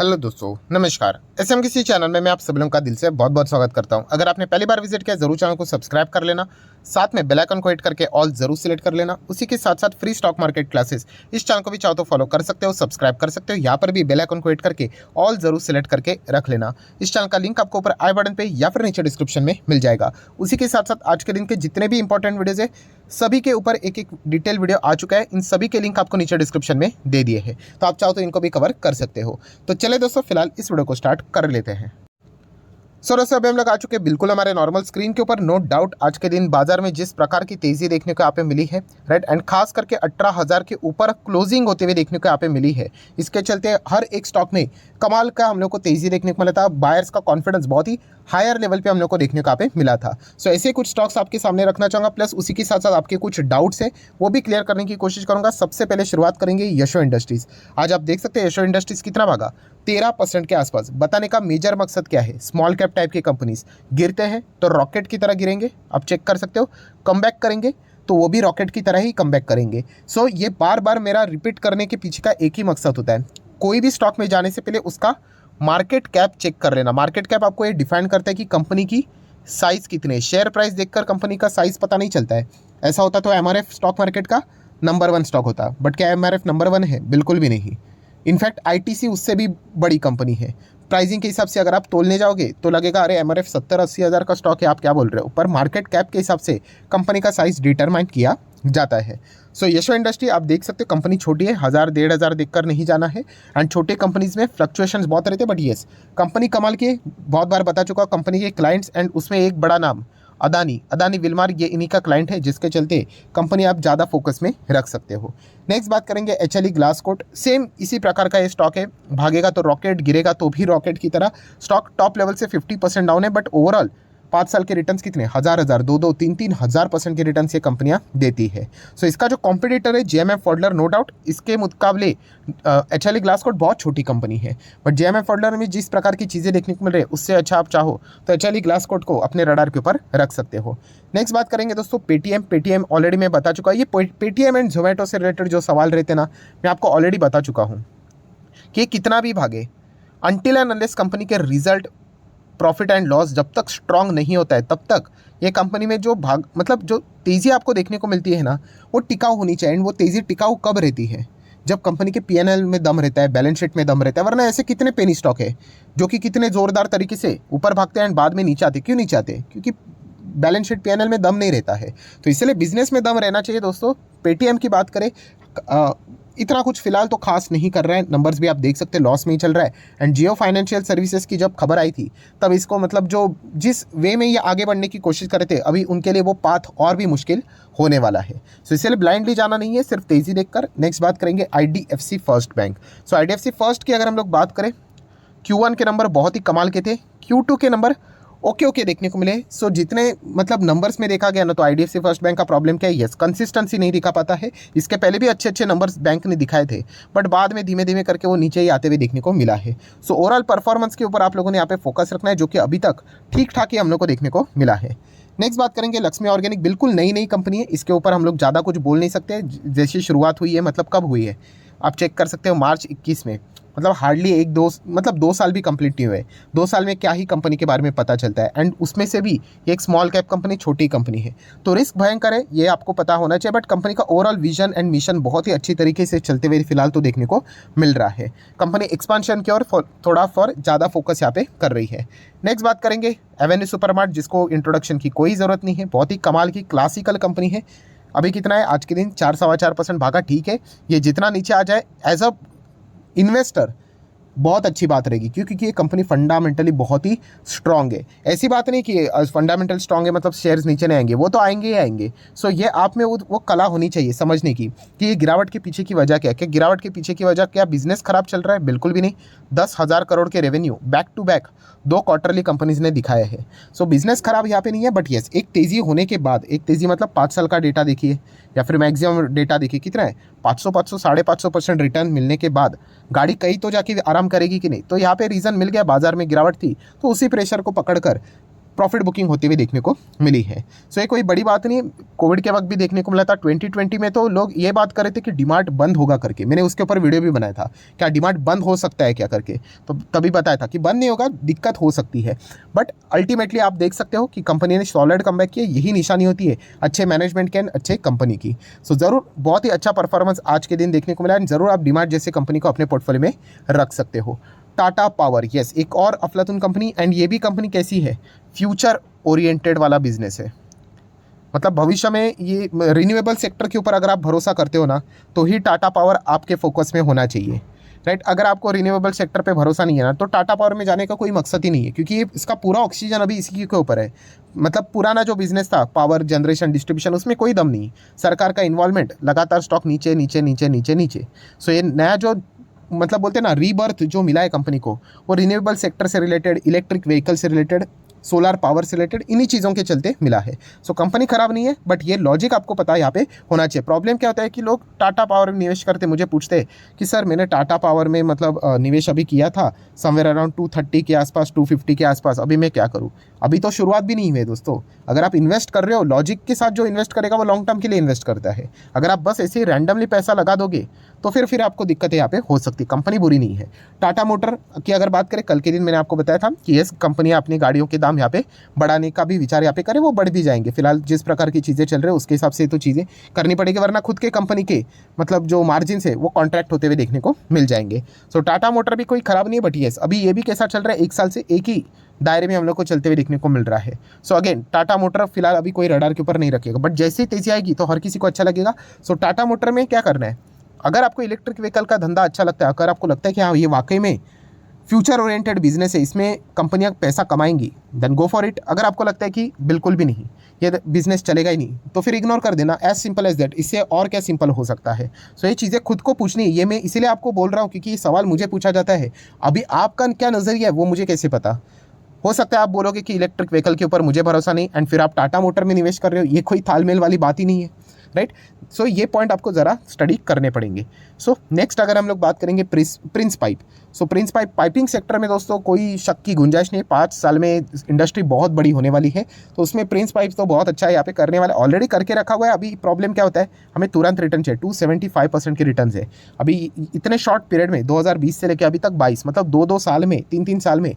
Hello दोस्तों, नमस्कार। SM किसी चैनल में मैं आप सभी लोगों का दिल से बहुत बहुत स्वागत करता हूं। अगर आपने पहली बार विजिट किया जरूर चैनल को सब्सक्राइब कर लेना, साथ में बेल आइकन को हिट करके ऑल जरूर सिलेक्ट कर लेना। उसी के साथ साथ फ्री स्टॉक मार्केट क्लासेस इस चैनल को भी चाहो तो फॉलो कर सकते हो, सब्सक्राइब कर सकते हो। यहाँ पर भी बेल आइकन को हिट करके ऑल जरूर सिलेक्ट करके रख लेना। इस चैनल का लिंक आपको ऊपर आई बटन पे या फिर नीचे डिस्क्रिप्शन में मिल जाएगा। उसी के साथ साथ आज के दिन के जितने भी इंपॉर्टेंट वीडियोज है सभी के ऊपर एक एक डिटेल वीडियो आ चुका है। इन सभी के लिंक आपको नीचे डिस्क्रिप्शन में दे दिए हैं, तो आप चाहो तो इनको भी कवर कर सकते हो। तो चले दोस्तों, फिलहाल इस वीडियो को स्टार्ट कर लेते हैं। दोस्तों अभी हम लोग आ चुके हैं बिल्कुल हमारे नॉर्मल स्क्रीन के ऊपर। नो डाउट आज के दिन बाजार में जिस प्रकार की तेजी देखने को यहाँ पे मिली है, राइट, एंड खास करके 18,000 के ऊपर क्लोजिंग होते हुए देखने को यहाँ पे मिली है। इसके चलते हर एक स्टॉक में कमाल का हम लोग को तेजी देखने को मिला था। बायर्स का कॉन्फिडेंस बहुत ही हायर लेवल पे हम लोग को देखने को यहाँ पे मिला था। सो ऐसे कुछ स्टॉक्स आपके सामने रखना चाहूँगा, प्लस उसी के साथ साथ आपके कुछ डाउट्स है वो भी क्लियर करने की कोशिश करूँगा। सबसे पहले शुरुआत करेंगे यशो इंडस्ट्रीज। आज आप देख सकते हैं यशो इंडस्ट्रीज कितना भागा, 13% के आसपास। बताने का मेजर मकसद क्या है, स्मॉल कैप टाइप की कंपनीज गिरते हैं तो रॉकेट की तरह गिरेंगे, आप चेक कर सकते हो। कमबैक करेंगे तो वो भी रॉकेट की तरह ही कमबैक करेंगे। सो ये बार बार मेरा रिपीट करने के पीछे का एक ही मकसद होता है, कोई भी स्टॉक में जाने से पहले उसका मार्केट कैप चेक कर लेना। मार्केट कैप आपको ये डिफाइन करता है कि कंपनी की साइज़ कितनी है। शेयर प्राइस देखकर कंपनी का साइज़ पता नहीं चलता है। ऐसा होता तो एमआरएफ स्टॉक मार्केट का नंबर 1 स्टॉक होता, बट क्या एमआरएफ नंबर 1 है? बिल्कुल भी नहीं। इनफैक्ट आईटीसी उससे भी बड़ी कंपनी है। प्राइसिंग के हिसाब से अगर आप तोलने जाओगे तो लगेगा अरे एमआरएफ 70-80 हज़ार का स्टॉक है, आप क्या बोल रहे हो। पर मार्केट कैप के हिसाब से कंपनी का साइज़ डिटरमाइन किया जाता है। सो यशो इंडस्ट्री आप देख सकते हो, कंपनी छोटी है, 1,000-1,500 देखकर नहीं जाना है। एंड छोटे कंपनीज में फ्लक्चुएशंस बहुत रहते हैं, बट येस कंपनी कमाल की, बहुत बार बता चुका हूँ। कंपनी के क्लाइंट्स एंड उसमें एक बड़ा नाम अदानी विल्मार, ये इन्हीं का क्लाइंट है, जिसके चलते कंपनी आप ज़्यादा फोकस में रख सकते हो। नेक्स्ट बात करेंगे एचएलई ग्लासकोट। सेम इसी प्रकार का ये स्टॉक है, भागेगा तो रॉकेट, गिरेगा तो भी रॉकेट की तरह। स्टॉक टॉप लेवल से 50% डाउन है, बट ओवरऑल 5 साल के रिटर्न्स कितने, 1,000, 2-2, 3-3 हज़ार % के रिटर्न्स ये कंपनियां देती है। सो इसका जो कॉम्पिटिटर है जेएमएम फॉडलर, नो डाउट इसके मुकाबले एचएलई ग्लासकोट बहुत छोटी कंपनी है, बट जेएमएम फॉडलर में जिस प्रकार की चीज़ें देखने को मिल रही है उससे अच्छा आप चाहो तो एचएलई ग्लासकोट को अपने रडार के ऊपर रख सकते हो। नेक्स्ट बात करेंगे दोस्तों पेटीएम ऑलरेडी मैं बता चुका हूँ। ये पेटीएम एंड जोमेटो से रिलेटेड जो सवाल रहते ना, मैं आपको ऑलरेडी बता चुका हूँ कि कितना भी भागे, अनटिल एंड अनलेस कंपनी के रिजल्ट, प्रॉफिट एंड लॉस जब तक स्ट्रांग नहीं होता है तब तक ये कंपनी में जो जो तेज़ी आपको देखने को मिलती है ना, वो टिकाऊ होनी चाहिए। एंड वो तेज़ी टिकाऊ कब रहती है, जब कंपनी के पीएनएल में दम रहता है, बैलेंस शीट में दम रहता है। वरना ऐसे कितने पेनी स्टॉक है जो कि कितने ज़ोरदार तरीके से ऊपर भागते हैं एंड बाद में नीचे आते। क्यों नीचे आते? क्योंकि बैलेंस शीट पीएनएल में दम नहीं रहता है। तो इसलिए बिजनेस में दम रहना चाहिए दोस्तों। पेटीएम की बात करें, इतना कुछ फिलहाल तो खास नहीं कर रहा है, नंबर्स भी आप देख सकते हैं, लॉस में ही चल रहा है। एंड जियो फाइनेंशियल सर्विसेज की जब खबर आई थी तब इसको जो जिस वे में ये आगे बढ़ने की कोशिश कर रहे थे, अभी उनके लिए वो पाथ और भी मुश्किल होने वाला है। सो इसलिए ब्लाइंडली जाना नहीं है, सिर्फ तेज़ी देखकर। नेक्स्ट बात करेंगे आईडीएफसी फर्स्ट बैंक। सो आईडीएफसी फर्स्ट की अगर हम लोग बात करें, Q1 के नंबर बहुत ही कमाल के थे, Q2 के नंबर ओके देखने को मिले। सो जितने नंबर्स में देखा गया ना, तो आईडीएफसी फर्स्ट बैंक का प्रॉब्लम क्या है, यस कंसिस्टेंसी नहीं दिखा पाता है। इसके पहले भी अच्छे नंबर्स बैंक ने दिखाए थे, बट बाद में धीमे धीमे करके वो नीचे ही आते हुए देखने को मिला है। सो ओवरऑल परफॉर्मेंस के ऊपर आप लोगों ने यहाँ पे फोकस रखना है, जो कि अभी तक ठीक ठाक ही हम लोग को देखने को मिला है। नेक्स्ट बात करेंगे लक्ष्मी ऑर्गेनिक। बिल्कुल नई कंपनी है, इसके ऊपर हम लोग ज़्यादा कुछ बोल नहीं सकते। जैसी शुरुआत हुई है, कब हुई है आप चेक कर सकते हो, मार्च 21 में। हार्डली 2 साल भी कंप्लीट नहीं हुए। 2 साल में क्या ही कंपनी के बारे में पता चलता है। एंड उसमें से भी एक स्मॉल कैप कंपनी, छोटी कंपनी है, तो रिस्क भयंकर है, ये आपको पता होना चाहिए। बट कंपनी का ओवरऑल विजन एंड मिशन बहुत ही अच्छी तरीके से चलते हुए फिलहाल तो देखने को मिल रहा है। कंपनी एक्सपांशन की ओर थोड़ा ज़्यादा फोकस यहाँ पे कर रही है। नेक्स्ट बात करेंगे एवेन्यू सुपरमार्ट, जिसको इंट्रोडक्शन की कोई ज़रूरत नहीं है, बहुत ही कमाल की क्लासिकल कंपनी है। अभी कितना है आज के दिन, 4-4.25% भागा, ठीक है। ये जितना नीचे आ जाए एज अ इन्वेस्टर बहुत अच्छी बात रहेगी, क्योंकि ये कंपनी फंडामेंटली बहुत ही स्ट्रांग है। ऐसी बात नहीं कि फंडामेंटल स्ट्रांग है शेयर्स नीचे नहीं आएंगे, वो तो आएंगे ही आएंगे। सो ये आप में वो कला होनी चाहिए समझने की कि ये गिरावट के पीछे की वजह क्या है। गिरावट के पीछे की वजह क्या, बिजनेस खराब चल रहा है? बिल्कुल भी नहीं। 10,000 करोड़ के revenue back to back 2 quarterly companies ने दिखाया है। सो बिजनेस खराब यहाँ पे नहीं है, बट येस एक तेज़ी होने के बाद, एक तेज़ी 5 साल का डेटा देखिए या फिर मैक्सिमम डेटा देखिए, कितना है 500 550% रिटर्न मिलने के बाद गाड़ी कहीं तो जाके आराम करेगी कि नहीं। तो यहाँ पे रीज़न मिल गया, बाजार में गिरावट थी तो उसी प्रेशर को पकड़कर प्रॉफिट बुकिंग होती हुई देखने को मिली है। सो ये कोई बड़ी बात नहीं, कोविड के वक्त भी देखने को मिला था। 2020 में तो लोग ये बात कर रहे थे कि डिमांड बंद होगा करके, मैंने उसके ऊपर वीडियो भी बनाया था, क्या डिमांड बंद हो सकता है क्या करके, तो तभी बताया था कि बंद नहीं होगा, दिक्कत हो सकती है। बट अल्टीमेटली आप देख सकते हो कि कंपनी ने सॉलिड कमबैक किया, यही निशानी होती है अच्छे मैनेजमेंट के एंड अच्छे कंपनी की। सो ज़रूर बहुत ही अच्छा परफॉर्मेंस आज के दिन देखने को मिला है, ज़रूर आप डिमांड जैसे कंपनी को अपने पोर्टफोलियो में रख सकते हो। टाटा पावर, यस, एक और अफलातून कंपनी, एंड ये भी कंपनी कैसी है, फ्यूचर ओरिएंटेड वाला बिजनेस है। मतलब भविष्य में ये रिन्यूएबल सेक्टर के ऊपर अगर आप भरोसा करते हो ना, तो ही टाटा पावर आपके फोकस में होना चाहिए, राइट। अगर आपको रिन्यूएबल सेक्टर पे भरोसा नहीं है ना, तो टाटा पावर में जाने का कोई मकसद ही नहीं है, क्योंकि ये इसका पूरा ऑक्सीजन अभी इसी के ऊपर है। मतलब पुराना जो बिजनेस था, पावर जनरेशन डिस्ट्रीब्यूशन, उसमें कोई दम नहीं, सरकार का इन्वॉल्वमेंट, लगातार स्टॉक नीचे नीचे नीचे नीचे नीचे। सो ये नया जो मतलब बोलते हैं ना रीबर्थ जो मिला है कंपनी को, वो रिन्यूएबल सेक्टर से रिलेटेड, इलेक्ट्रिक व्हीकल से रिलेटेड, सोलर पावर से रिलेटेड, इन्हीं चीज़ों के चलते मिला है। सो कंपनी खराब नहीं है, बट ये लॉजिक आपको पता है यहाँ पे होना चाहिए। प्रॉब्लम क्या होता है कि लोग टाटा पावर में निवेश करते, मुझे पूछते हैं कि सर मैंने टाटा पावर में मतलब निवेश अभी किया था समवेयर अराउंड 230 के आसपास, 250 के आसपास, अभी मैं क्या करूँ। अभी तो शुरुआत भी नहीं हुई है दोस्तों। अगर आप इन्वेस्ट कर रहे हो, लॉजिक के साथ जो इन्वेस्ट करेगा वो लॉन्ग टर्म के लिए इन्वेस्ट करता है। अगर आप बस ऐसे ही रैंडमली पैसा लगा दोगे तो फिर आपको दिक्कतें यहाँ पे हो सकती है। कंपनी बुरी नहीं है। टाटा मोटर की अगर बात करें, कल के दिन मैंने आपको बताया था कि ये कंपनी अपनी गाड़ियों के दाम यहाँ पे बढ़ाने का भी विचार यहाँ पे करें, वो बढ़ भी जाएंगे। फिलहाल जिस प्रकार की चीज़ें चल रही है उसके हिसाब से तो चीज़ें करनी पड़ेगी, वरना खुद के कंपनी के मतलब जो मार्जिन है वो कॉन्ट्रैक्ट होते हुए देखने को मिल जाएंगे। सो टाटा मोटर भी कोई खराब नहीं है, बट येस अभी ये भी कैसा चल रहा है, एक साल से एक ही दायरे में हम लोग को चलते हुए देखने को मिल रहा है। सो अगेन टाटा मोटर फिलहाल अभी कोई रडार के ऊपर नहीं रखेगा, बट जैसे ही तेजी आएगी तो हर किसी को अच्छा लगेगा। सो टाटा मोटर में क्या करना है, अगर आपको इलेक्ट्रिक व्हीकल का धंधा अच्छा लगता है, अगर आपको लगता है कि हाँ ये वाकई में फ्यूचर ओरिएंटेड बिजनेस है, इसमें कंपनियां पैसा कमाएंगी, देन गो फॉर इट। अगर आपको लगता है कि बिल्कुल भी नहीं, ये बिजनेस चलेगा ही नहीं, तो फिर इग्नोर कर देना, एज सिंपल एज दैट। इससे और क्या सिंपल हो सकता है। सो ये चीज़ें खुद को पूछनी है। ये मैं इसीलिए आपको बोल रहा हूँ क्योंकि ये सवाल मुझे पूछा जाता है। अभी आपका क्या नज़रिया है वो मुझे कैसे पता। हो सकता है आप बोलोगे कि इलेक्ट्रिक व्हीकल के ऊपर मुझे भरोसा नहीं, एंड फिर आप टाटा मोटर में निवेश कर रहे हो, ये कोई तालमेल वाली बात ही नहीं है, राइट। सो ये पॉइंट आपको ज़रा स्टडी करने पड़ेंगे। सो नेक्स्ट अगर हम लोग बात करेंगे प्रिंस पाइप। सो प्रिंस पाइप पाइपिंग सेक्टर में दोस्तों कोई शक की गुंजाइश नहीं, 5 साल में इंडस्ट्री बहुत बड़ी होने वाली है, तो उसमें प्रिंस पाइप तो बहुत अच्छा है, यहाँ पे करने वाला ऑलरेडी करके रखा हुआ है। अभी प्रॉब्लम क्या होता है, हमें तुरंत रिटर्न चाहिए, 275% के रिटर्न है अभी इतने शॉर्ट पीरियड में, 2020 से लेकर अभी तक 22, मतलब 2-2 साल में, 3-3 साल में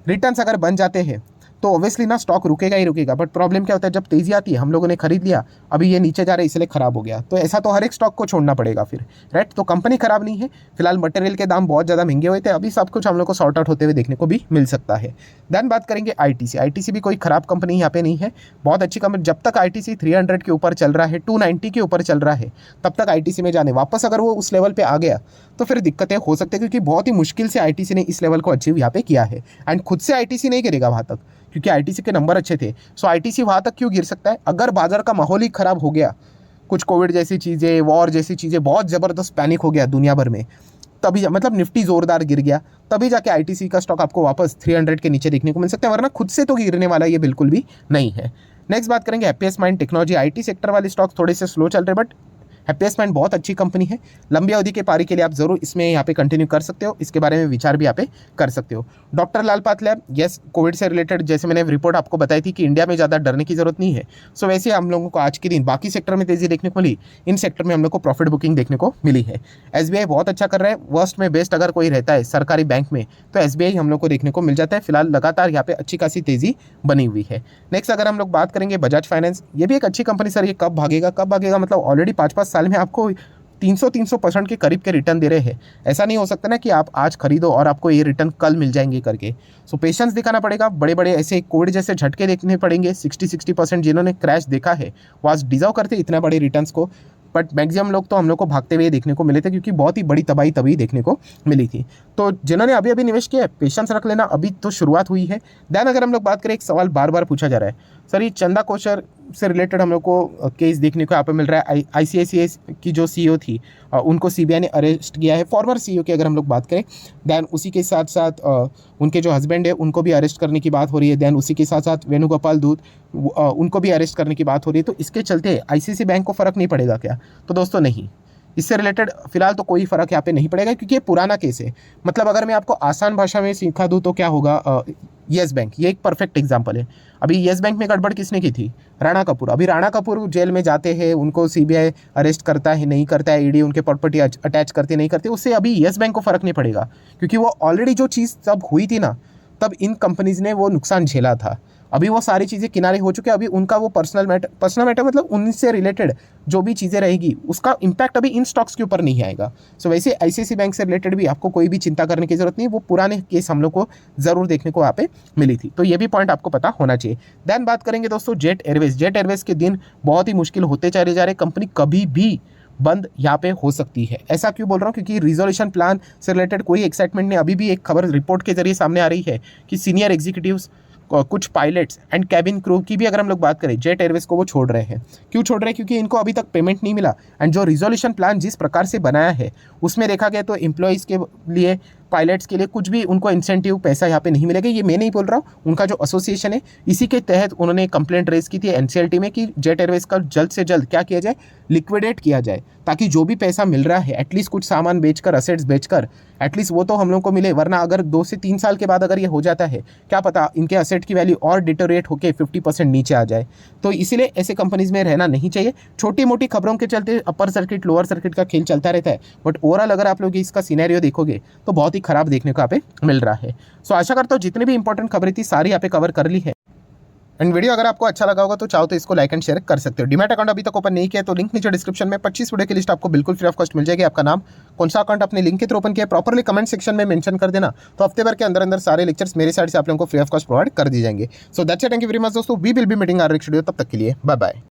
रिटर्न्स अगर बन जाते हैं तो ऑब्वियसली ना स्टॉक रुकेगा ही रुकेगा। बट प्रॉब्लम क्या होता है, जब तेजी आती है, हम लोगों ने खरीद लिया, अभी ये नीचे जा रहा है इसलिए खराब हो गया, तो ऐसा तो हर एक स्टॉक को छोड़ना पड़ेगा फिर, राइट। तो कंपनी खराब नहीं है, फिलहाल मटेरियल के दाम बहुत ज़्यादा महंगे हुए थे, अभी सब कुछ हम लोग को सॉर्ट आउट होते हुए देखने को भी मिल सकता है। देन बात करेंगे आईटीसी। आईटीसी भी कोई खराब कंपनी यहाँ पे नहीं है, बहुत अच्छी कंपनी। जब तक आईटीसी 300 के ऊपर चल रहा है, 290 के ऊपर चल रहा है, तब तक आईटीसी में जाने। वापस अगर वो उस लेवल पे आ गया तो फिर दिक्कतें हो सकती है, क्योंकि बहुत ही मुश्किल से आईटीसी ने इस लेवल को अचीव यहाँ पे किया है, एंड खुद से आईटीसी नहीं गिरेगा वहाँ तक, क्योंकि आईटीसी के नंबर अच्छे थे। सो आईटीसी वहाँ तक क्यों गिर सकता है, अगर बाजार का माहौल ही खराब हो गया, कुछ कोविड जैसी चीज़ें, वॉर जैसी चीज़ें, बहुत ज़बरदस्त पैनिक हो गया दुनिया भर में, तभी मतलब निफ्टी जोरदार गिर गया, तभी जाके आईटीसी का स्टॉक आपको वापस 300 के नीचे देखने को मिल सकता है, वरना खुद से तो गिरने वाला ये बिल्कुल भी नहीं है। नेक्स्ट बात करेंगे happiest mind technology. IT sector वाले स्टॉक थोड़े से स्लो चल रहे, बट हैप्पीएस्ट माइंड बहुत अच्छी कंपनी है, लंबी अवधि के पारी के लिए आप जरूर इसमें यहाँ पे कंटिन्यू कर सकते हो, इसके बारे में विचार भी यहाँ पे कर सकते हो। डॉक्टर लाल पाथलैब, यस, कोविड से रिलेटेड जैसे मैंने रिपोर्ट आपको बताई थी कि इंडिया में ज़्यादा डरने की जरूरत नहीं है। सो वैसे हम लोगों को आज के दिन बाकी सेक्टर में तेजी देखने को मिली, इन सेक्टर में हम लोग को प्रॉफिट बुकिंग देखने को मिली है। एसबीआई बहुत अच्छा कर रहा है, वर्स्ट में बेस्ट अगर कोई रहता है सरकारी बैंक में तो एसबीआई हम लोग को देखने को मिल जाता है। फिलहाल लगातार यहाँ पे अच्छी खासी तेजी बनी हुई है। नेक्स्ट अगर हम लोग बात करेंगे बजाज फाइनेंस, ये भी एक अच्छी कंपनी। सर ये कब भागेगा, मतलब ऑलरेडी 5-5 साल में आपको 300% के करीब के रिटर्न दे रहे हैं। ऐसा नहीं हो सकता ना कि आप आज खरीदो और आपको ये रिटर्न कल मिल जाएंगे करके। सो पेशेंस दिखाना पड़ेगा, बड़े बड़े ऐसे कोविड जैसे झटके देखने पड़ेंगे। 60% जिन्होंने क्रैश देखा है वो आज डिजर्व करते इतना बड़े रिटर्न्स को, बट मैक्सिमम लोग तो हम लोग को भागते हुए देखने को मिले थे, क्योंकि बहुत ही बड़ी तबाही तभी देखने को मिली थी। तो जिन्होंने अभी अभी निवेश किया है, पेशेंस रख लेना, अभी तो शुरुआत हुई है। देन अगर हम लोग बात करें, एक सवाल बार बार पूछा जा रहा है, सर ये चंदा कोचर से रिलेटेड हम लोग को केस देखने को यहाँ पे मिल रहा है। आईसीआईसीआई की जो सीईओ थी उनको सीबीआई ने अरेस्ट किया है, फॉर्मर सीईओ की अगर हम लोग बात करें। देन उसी के साथ साथ उनके जो हस्बैंड है उनको भी अरेस्ट करने की बात हो रही है। देन उसी के साथ साथ वेणुगोपाल धूत, उनको भी अरेस्ट करने की बात हो रही है। तो इसके चलते आईसीआईसीआई बैंक को फ़र्क नहीं पड़ेगा क्या? तो दोस्तों नहीं, इससे रिलेटेड फिलहाल तो कोई फ़र्क यहाँ पे नहीं पड़ेगा, क्योंकि ये पुराना केस है। मतलब अगर मैं आपको आसान भाषा में सिखा दूँ तो क्या होगा, येस बैंक ये एक परफेक्ट एग्जांपल है। अभी येस बैंक में गड़बड़ किसने की थी? राणा कपूर। अभी राणा कपूर जेल में जाते हैं, उनको सीबीआई अरेस्ट करता है नहीं करता है, ईडी उनके प्रॉपर्टी अटैच करती नहीं करती, उससे अभी येस बैंक को फ़र्क नहीं पड़ेगा, क्योंकि वो ऑलरेडी जो चीज़ तब हुई थी ना, तब इन कंपनीज़ ने वो नुकसान झेला था। अभी वो सारी चीज़ें किनारे हो चुके हैं। अभी उनका वो पर्सनल मैटर मतलब उनसे रिलेटेड जो भी चीज़ें रहेगी उसका इम्पैक्ट अभी इन स्टॉक्स के ऊपर नहीं आएगा। सो वैसे आईसीआईसीआई बैंक से रिलेटेड भी आपको कोई भी चिंता करने की जरूरत नहीं, वो पुराने केस हम लोग को ज़रूर देखने को वहाँ पे मिली थी। तो ये भी पॉइंट आपको पता होना चाहिए। देन बात करेंगे दोस्तों जेट एयरवेज के दिन बहुत ही मुश्किल होते चले जा रहे। कंपनी कभी भी बंद यहाँ पे हो सकती है। ऐसा क्यों बोल रहा हूँ? क्योंकि रिजोल्यूशन प्लान से रिलेटेड कोई एक्साइटमेंट नहीं। अभी भी एक खबर रिपोर्ट के जरिए सामने आ रही है कि सीनियर एग्जीक्यूटिव्स, कुछ पायलट्स एंड कैबिन क्रू की भी अगर हम लोग बात करें, जेट एयरवेज को वो छोड़ रहे हैं। क्यों छोड़ रहे हैं? क्योंकि इनको अभी तक पेमेंट नहीं मिला। एंड जो रिजोल्यूशन प्लान जिस प्रकार से बनाया है उसमें देखा गया तो एम्प्लॉयज़ के लिए, पायलट्स के लिए कुछ भी उनको इंसेंटिव पैसा यहाँ पे नहीं मिलेगा। ये मैं नहीं बोल रहा हूँ, उनका जो एसोसिएशन है इसी के तहत उन्होंने कंप्लेंट रेज की थी एनसीएलटी में कि जेट एयरवेज का जल्द से जल्द क्या किया जाए, लिक्विडेट किया जाए, ताकि जो भी पैसा मिल रहा है एटलीस्ट कुछ सामान बेचकर, असेट्स बेचकर एटलीस्ट वो तो हम लोग को मिले। वरना अगर 2 से 3 साल के बाद अगर ये हो जाता है, क्या पता इनके असेट की वैल्यू और डिटोरेट होकर 50% नीचे आ जाए। तो इसीलिए ऐसे कंपनीज में रहना नहीं चाहिए। छोटी मोटी खबरों के चलते अपर सर्किट लोअर सर्किट का खेल चलता रहता है, बट ओवरऑल अगर आप लोग इसका सिनेरियो देखोगे तो बहुत ही खराब देखने को यहाँ पे मिल रहा है। सो आशा करता हूँ जितनी भी इंपॉर्टेंट खबरें थी सारी यहाँ पे कवर कर ली है। एंड वीडियो अगर आपको अच्छा लगा होगा तो चाहो तो इसको लाइक एंड शेयर कर सकते हो। डीमैट अकाउंट अभी तक ओपन नहीं किया तो लिंक नीचे डिस्क्रिप्शन में 25 वीडियो की लिस्ट आपको बिल्कुल फ्री ऑफ कॉस्ट मिल जाएगी। आपका नाम, कौन सा अकाउंट अपने लिंक के थ्रू ओपन किया, प्रॉपर्ली कमेंट सेक्शन में मेंशन कर देना, तो हफ्ते भर के अंदर अंदर सारे लेक्चर्स मेरे साइड से आप लोगों को फ्री ऑफ कॉस्ट प्रोवाइड कर दी जाएंगे। So that's it, thank you very much दोस्तों, we will be meeting our next video. तब तक के लिए बाय बाय।